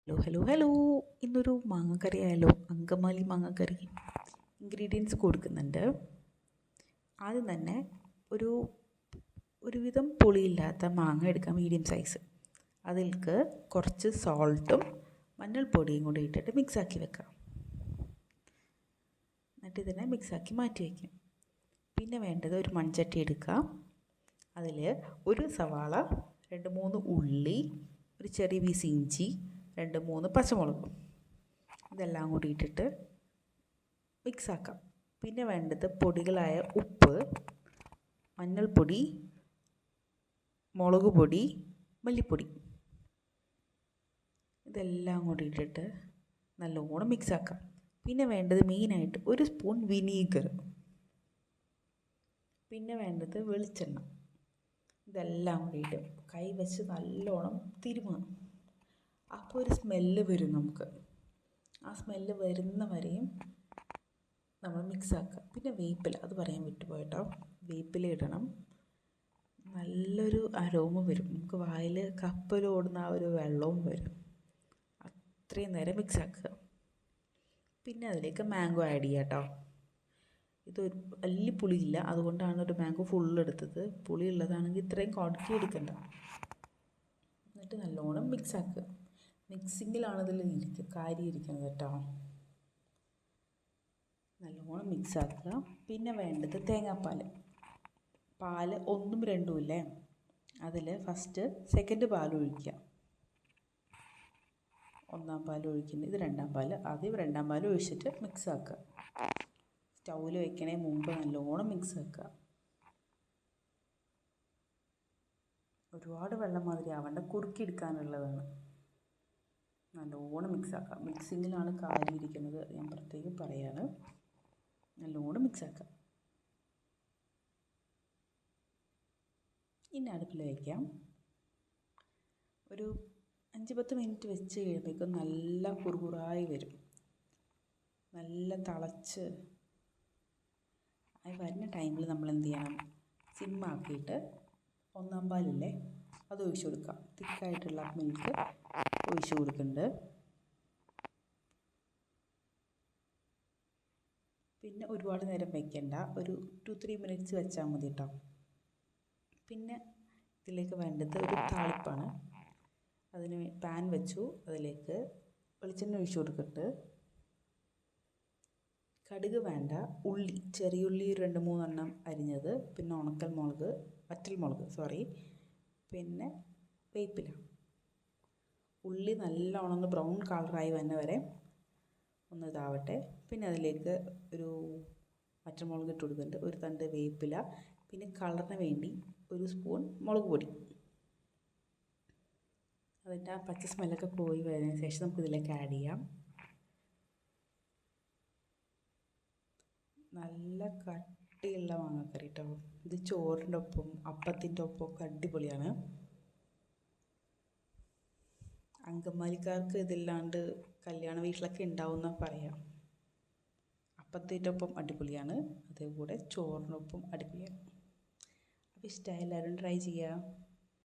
Hello ഇന്നൊരു മാങ്ങക്കറി ആയാലോ? Angamaly മാങ്ങക്കറി. Ingredients കൊടുക്കുന്നുണ്ട്. ആദ്യം തന്നെ ഒരുവിധം പുളിയില്ലാത്ത മാങ്ങ എടുക്കാം, മീഡിയം സൈസ്. അതിലേക്ക് കുറച്ച് സോൾട്ടും മഞ്ഞൾപ്പൊടിയും കൂടി ഇട്ടിട്ട് മിക്സാക്കി വെക്കാം. എന്നിട്ട് ഇതിനെ മിക്സാക്കി മാറ്റി വയ്ക്കാം. പിന്നെ വേണ്ടത് ഒരു മൺചട്ടി എടുക്കാം. അതിൽ ഒരു സവാള, 2-3 ഉള്ളി, ഒരു ചെറിയ പീസ് ഇഞ്ചി, 2-3 പച്ചമുളക്, ഇതെല്ലാം കൂടി ഇട്ടിട്ട് മിക്സാക്കാം. പിന്നെ വേണ്ടത് പൊടികളായ ഉപ്പ്, മഞ്ഞൾപ്പൊടി, മുളക് പൊടി, മല്ലിപ്പൊടി, ഇതെല്ലാം കൂടി ഇട്ടിട്ട് നല്ലോണം മിക്സാക്കാം. പിന്നെ വേണ്ടത് മെയിനായിട്ട് 1 സ്പൂൺ വിനീഗർ. പിന്നെ വേണ്ടത് വെളിച്ചെണ്ണ. ഇതെല്ലാം കൂടിയിട്ട് കൈ വെച്ച് നല്ലോണം തിരുമുക. അപ്പോൾ ഒരു സ്മെല്ല് വരും നമുക്ക്. ആ സ്മെല്ല് വരുന്ന വരെയും നമ്മൾ മിക്സാക്കുക. പിന്നെ വേപ്പില, അത് പറയാൻ വിട്ടുപോയിട്ടോ, വേപ്പില ഇടണം. നല്ലൊരു അരോമ വരും, നമുക്ക് വായിൽ കപ്പലോടുന്ന ആ ഒരു വെള്ളവും വരും. അത്രയും നേരം മിക്സാക്കുക. പിന്നെ അതിലേക്ക് മാംഗോ ആഡ് ചെയ്യുക കേട്ടോ. ഇതൊരു വലിയ പുളിയില്ല, അതുകൊണ്ടാണ് ഒരു മാംഗോ ഫുള്ള് എടുത്തത്. പുളി ഉള്ളതാണെങ്കിൽ ഇത്രയും ക്വാണ്ടിറ്റി എടുക്കണ്ട. എന്നിട്ട് നല്ലോണം മിക്സാക്കുക. മിക്സിങ്ങിലാണ് ഇതിൽ കാര്യം ഇരിക്കുന്നത് കേട്ടോ. നല്ലോണം മിക്സാക്കുക. പിന്നെ വേണ്ടത് തേങ്ങാപ്പാൽ. പാൽ 1ഉം 2ഉം ഇല്ലേ, അതിൽ ഫസ്റ്റ് സെക്കൻഡ് പാൽ ഒഴിക്കുക. 1ആം പാൽ ഒഴിക്കുന്നത്, ഇത് 2ആം പാൽ. ആദ്യം 2ആം പാൽ ഒഴിച്ചിട്ട് മിക്സാക്കുക. സ്റ്റൗവിൽ വെക്കണേ മുമ്പ് നല്ലോണം മിക്സാക്കുക. ഒരുപാട് വെള്ളം മാതിരി ആവണ്ട, കുറുക്കിയെടുക്കാനുള്ളതാണ്. നല്ലോണം മിക്സാക്കാം. മിക്സിങ്ങിലാണ് കാര്യം ഇരിക്കുന്നത്, ഞാൻ പ്രത്യേകം പറയാണ്. നല്ലോണം മിക്സാക്കാം. ഇനി അടുപ്പിൽ വയ്ക്കാം. ഒരു 5-10 മിനിറ്റ് വെച്ച് കഴിയുമ്പോഴേക്കും നല്ല കുറുകുറായി വരും. നല്ല തിളച്ച് വരുന്ന ടൈമിൽ നമ്മൾ എന്ത് ചെയ്യണം? സിമ്മാക്കിയിട്ട് 1ആം പാലില്ലേ, അത് ഒഴിച്ചു കൊടുക്കാം. തിക്കായിട്ടുള്ള മിൽക്ക് ഒഴിച്ചു കൊടുക്കുന്നുണ്ട്. പിന്നെ ഒരുപാട് നേരം വയ്ക്കണ്ട, ഒരു 2-3 മിനിറ്റ്സ് വെച്ചാൽ മതി കേട്ടോ. പിന്നെ ഇതിലേക്ക് വേണ്ടത് ഒരു താളിപ്പാണ്. അതിന് പാൻ വെച്ചു, അതിലേക്ക് വെളിച്ചെണ്ണ ഒഴിച്ചു കൊടുത്തിട്ട് കടുക് വേണ്ട, ഉള്ളി, ചെറിയുള്ളി 2-3 എണ്ണം അരിഞ്ഞത്, പിന്നെ വറ്റൽമുളക്, പിന്നെ വേപ്പില. ഉള്ളി നല്ലോണം ഒന്ന് ബ്രൗൺ കളറായി വന്ന വരെ ഒന്ന് ഇതാവട്ടെ. പിന്നെ അതിലേക്ക് ഒരു വറ്റൽമുളക് ഇട്ട് കൊടുക്കുന്നുണ്ട്, ഒരു തണ്ട് വേപ്പില, പിന്നെ കളറിന് വേണ്ടി 1 സ്പൂൺ മുളക് പൊടി. അതിൻ്റെ ആ പച്ച സ്മെല്ലൊക്കെ പോയി വരുന്നതിന് ശേഷം നമുക്കിതിലേക്ക് ആഡ് ചെയ്യാം. നല്ല കട്ടിയുള്ള മാങ്ങക്കറി കേട്ടോ. ഇത് ചോറിൻ്റെ ഒപ്പം, അപ്പത്തിൻ്റെ ഒപ്പം ഒക്കെ അടിപൊളിയാണ്. അങ്കമാലിക്കാർക്ക് ഇതില്ലാണ്ട് കല്യാണ വീട്ടിലൊക്കെ ഉണ്ടാവുമെന്ന് പറയാം. അപ്പത്തിൻ്റെ ഒപ്പം അടിപൊളിയാണ്, അതേപോലെ ചോറിനൊപ്പം അടിപൊളിയാണ്. അപ്പോൾ ഇഷ്ടമായി, എല്ലാവരും ട്രൈ ചെയ്യുക.